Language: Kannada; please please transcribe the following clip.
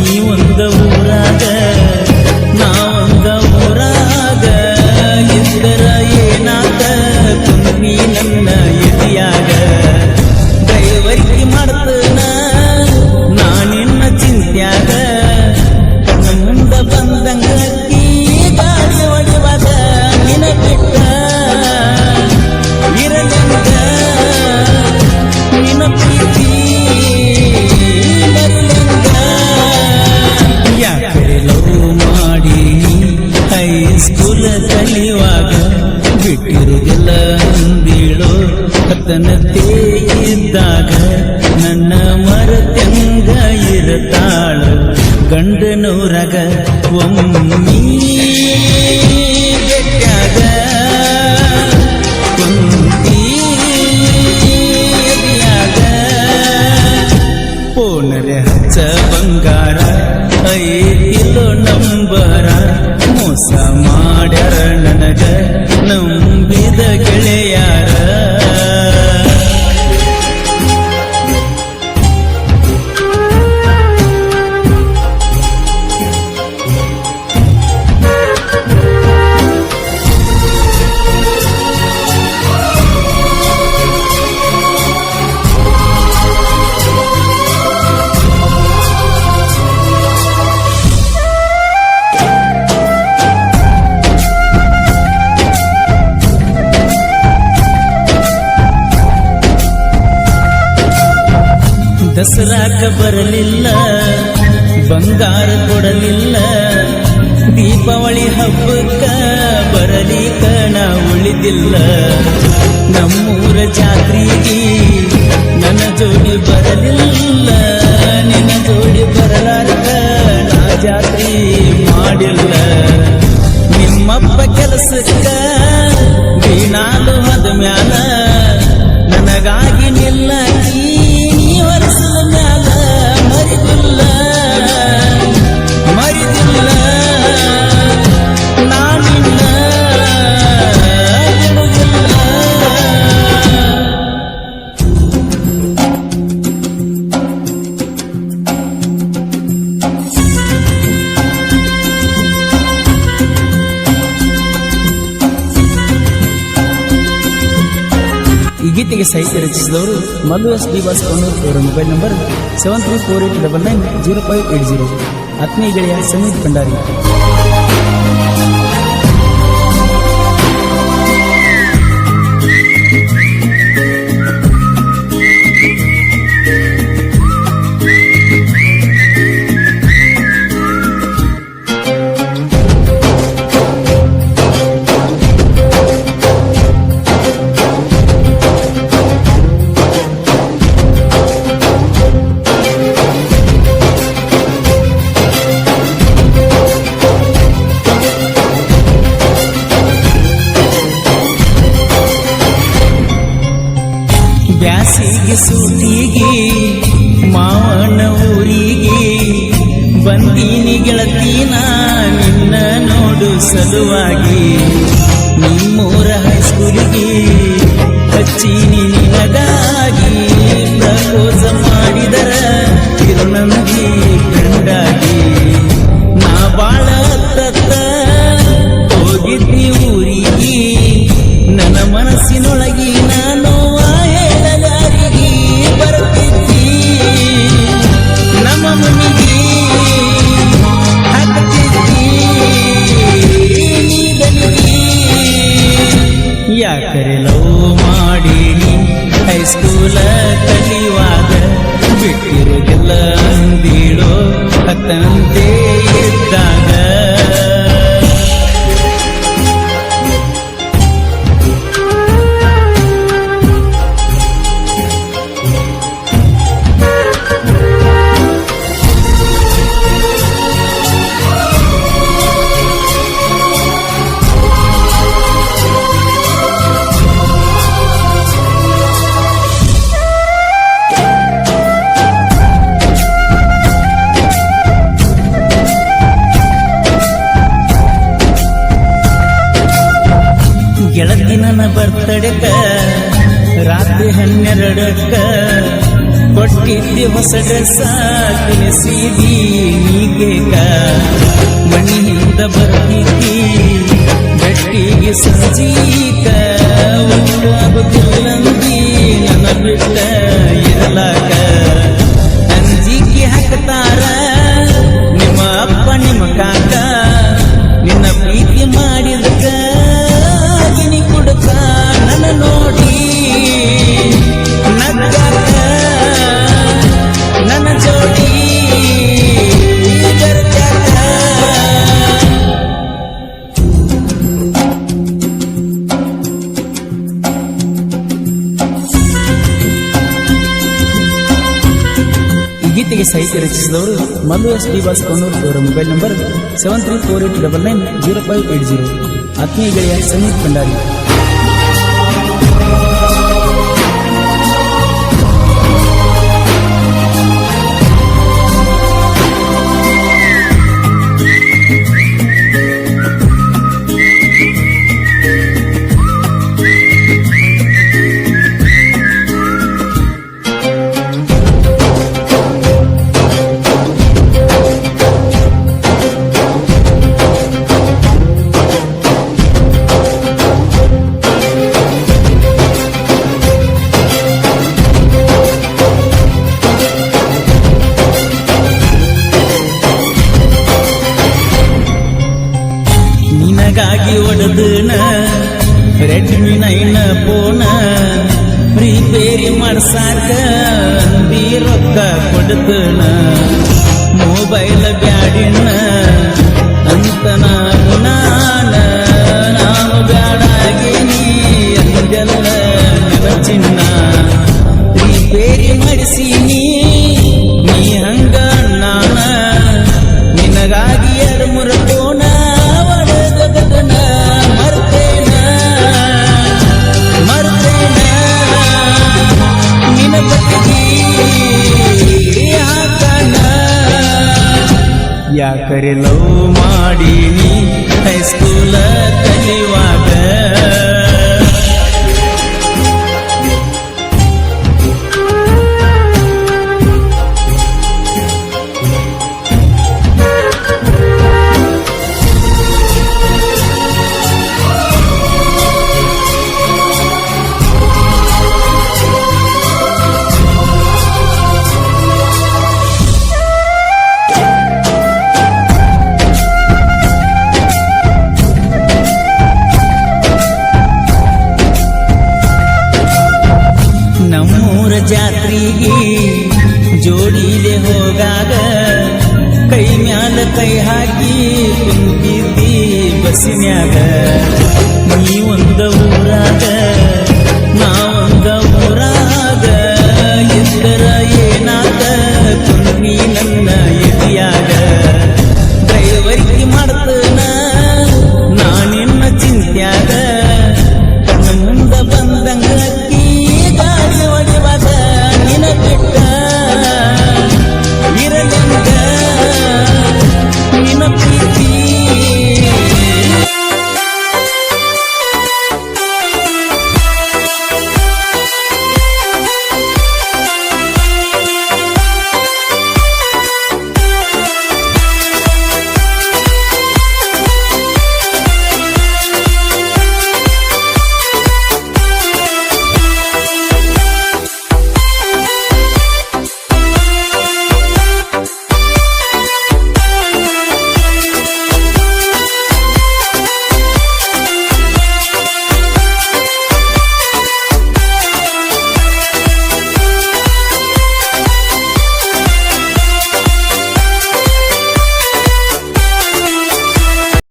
ನೀವೊಂದ ಊರಾಗ ನಾವೊಂದ ಊರಾಗ ಎಂದರ ಏನಾಗ ತುಂಬಿ ನನ್ನ ಎದಿಯಾಗ ದೈವರಿಕೆ ಮಾಡ್ತನ ನಾನಿನ್ನ ಚಿಂತ್ಯಾಗ ಕಣ್ಣ ಮುಂದ ಬಂದಂಗ ಗಾಳಿ ಹೊಡಿವಾಗ ನಿನ ಬಿಟ್ಟ ಇರಲಿಂಗ ನಿನ ಪ್ರೀತಿ ಬರಲಿಂಗ ಯಾಕರೆ ಲವ್ ಮಾಡಿ ಹೈಸ್ಕೂಲ್ ಕಲಿಯುವಾಗ ಬಿಟ್ಟಿರುವುದಿಲ್ಲ ಅಂದಿಳೋ ಕತ್ತನತೆ ಇದ್ದಾಗ ನನ್ನ ಮರತೆಂಗ ಇರತಾಳು ಗಂಡನೂರಗ ಒಮ್ಮಿ ಬೆಟ್ಟಾಗ ಕುಂತಿ ಎದಿಯಾಗ ಪೋನರೆ ಹಚ್ಚ ಬಂಗಾರ ಐತಿಲೋ ನಂಬರ ಮೋಸ ಮಾಡ್ಯಾರ ನನಗ ನಂಬಿದ ಗೆಳೆಯಾರ ದಸರಾಕ ಬರಲಿಲ್ಲ ಬಂಗಾರ ಕೊಡಲಿಲ್ಲ ದೀಪಾವಳಿ ಹಬ್ಬಕ್ಕ ಬರಲಿಕ ನಾ ಉಳಿದಿಲ್ಲ ನಮ್ಮೂರ ಜಾತ್ರೆಗೆ ನನ್ನ ಜೋಡಿ ಬರಲಿಲ್ಲ ನಿನ್ನ ಜೋಡಿ ಬರಲಾರ್ದ ನಾ ಜಾತ್ರೆ ಮಾಡಿಲ್ಲ ನಿಮ್ಮಪ್ಪ ಕೆಲಸಕ್ಕ ದಿನಾಲು ಹೋದ ಮ್ಯಾಲ ನನಗಾಗಿ ನಿಲ್ಲಕಿ ವರ್ಷದ ಮ್ಯಾಲ ಮರಿದಿಲ್ಲ ಮರಿದಿಲ್ಲ ನಾನಿನ್ನ ಬಿಡುವುದಿಲ್ಲ ಈ ಗೀತೆಗೆ ಸಾಹಿತ್ಯ ರಚಿಸಿದವರು ಮಲ್ಲು ಎಸ್ ಡಿ ಬಾಸ್ ಕಣ್ಣೂರ್. ಅವರ ಮೊಬೈಲ್ ನಂಬರ್ 7348990580. ಆತ್ಮೀಯ ಗೆಳೆಯ ಸಮೀರ್ ಭಂಡಾರಿ. ಬ್ಯಾಸಿಗೆ ಸೂಟಿಗೆ ಮಾವನ ಊರಿಗೆ ಬಂದೀನಿ ಗೆಳತೀನ ನಿನ್ನ ನೋಡು ಸಲುವಾಗಿ ನಿಮ್ಮೂರ ಹೈಸ್ಕೂಲಿಗೆ ಹಚ್ಚೀನಿ ನಿನಗಾಗಿ ಪ್ರಪೋಸ ಮಾಡಿದರ ತಿರುನಂದಿ ಗಂಡಾಗಿ ನಾ ಬಾಳ ತತ್ತ ಹೋಗಿದ್ದಿ ಊರಿಗೆ ನನ್ನ ಮನಸ್ಸಿನೊಳಗಿ ನಾನು ಬರ್ತಿದ್ದಿ ನಮ್ಮ ಮನೆಗೆ ಹಾಕ್ತಿದ್ದಿ ಯಾಕರೆ ಲವ್ ಮಾಡೀನಿ ಹೈಸ್ಕೂಲ ಕಲಿಯುವಾಗ ಬಿಟ್ಟಿರೋದಿಲ್ಲ ಅಂದಿಳೋ ಹತ್ತಂತೆ ಇದ್ದಾಗ ಗೆಳತಿ ನನ್ನ ಬರ್ತಡೇಕ ರಾತ್ರಿ 12ಕ್ಕ ಕೊಟ್ಟಿದ್ದಿ ಹೊಸ ಡ್ರೆಸ್ಸ ತಿನಿಸಿದಿ ನೀಗೇಕ ಮಣಿ ಹಿಂದ ಬರ್ತಿದ್ದಿ ಗಟ್ಟಿಗೆ ಸಂಜೀಕ ಆಗುತ್ತಿಲ್ಲಂದಿ ನನ್ನ ಬಿಟ್ಟ ಇರಲಾಕ ಅಂಜಿಕೆ ಹಾಕ್ತಾರ ನಿಮ್ಮ ಅಪ್ಪ ನಿಮ್ಮ ಕಾಕ ನಿನ್ನ ಪ್ರೀತಿ ಮಾಡಿದಕ ಗಿನಿ ಕುಡುಕ ನನ್ನ ನೋಡಿ ನಗ್ಗಾಕ ನನ್ನ ಜೋಡಿ ಗರ್ತ್ಯಾಕ. ಈ ಗೀತೆಗೆ ಸಾಹಿತ್ಯ ರಚಿಸಿದವರು ಮಲ್ಲು ಎಸ್ ಡಿ ಬಾಸ್ ಕೊಣ್ಣೂರು. ಇವರ ಮೊಬೈಲ್ ನಂಬರ್ 7348990580. ಆತ್ಮೀಯ ಗೆಳೆಯ ಸಂಗೀತ್ ಭಂಡಾರಿ. ನಿನಗಾಗಿ ಒಡದನ ರೆಡ್ಮಿ 9 ಫೋನ ಪ್ರಿಪೇರಿ ಮಾಡ್ಸಾಕ ಅಂದಿ ರೊಕ್ಕ ಕೊಡ್ತನ ಮೊಬೈಲ್ ಬ್ಯಾಡಿನ ಅಂತ ನಾನು ಬ್ಯಾಡಾಗೇನಿ ಅಂದೆಲ್ಲ ನನ್ನ ಚಿನ್ನ ಪ್ರಿಪೇರಿ ಮಾಡಿಸೀನಿ ನೀ ಹಂಗ ನಾನ ನಿನಗಾಗಿ 2-3 ಫೋನ ಯಾಕರೆ ಲವ್ ಮಾಡೀನಿ ಹೈಸ್ಕೂಲ ಕಲಿಯುವಾಗ ನಮ್ಮೂರ ಜಾತ್ರೆಗೆ ಜೋಡಿಲೆ ಹೋಗಾಗ ಕೈ ಮ್ಯಾಲ ಕೈ ಹಾಕಿ ಕುಂತಿದ್ದಿ ಬಸ್ಸಿನ್ಯಾಗ ನೀ ಒಂದ ಊರಾಗ ನಾ ಒಂದ ಊರಾಗ ಎಂದರ ಏನಾಗ ಕುಂತಿ ನನ್ನ ಎದಿಯಾಗ ಡ್ರೈವರ್ಗಿ ಮಾಡ್ತನ ನಾನಿನ್ನ ಚಿಂತ್ಯಾಗ ಕಣ್ಣ ಮುಂದ ಬಂದಂಗ ಗಾಡಿ ಹೊಡಿವಾಗ ನಿನ ಬಿಟ್ಟ ಇರಲೆಂಗ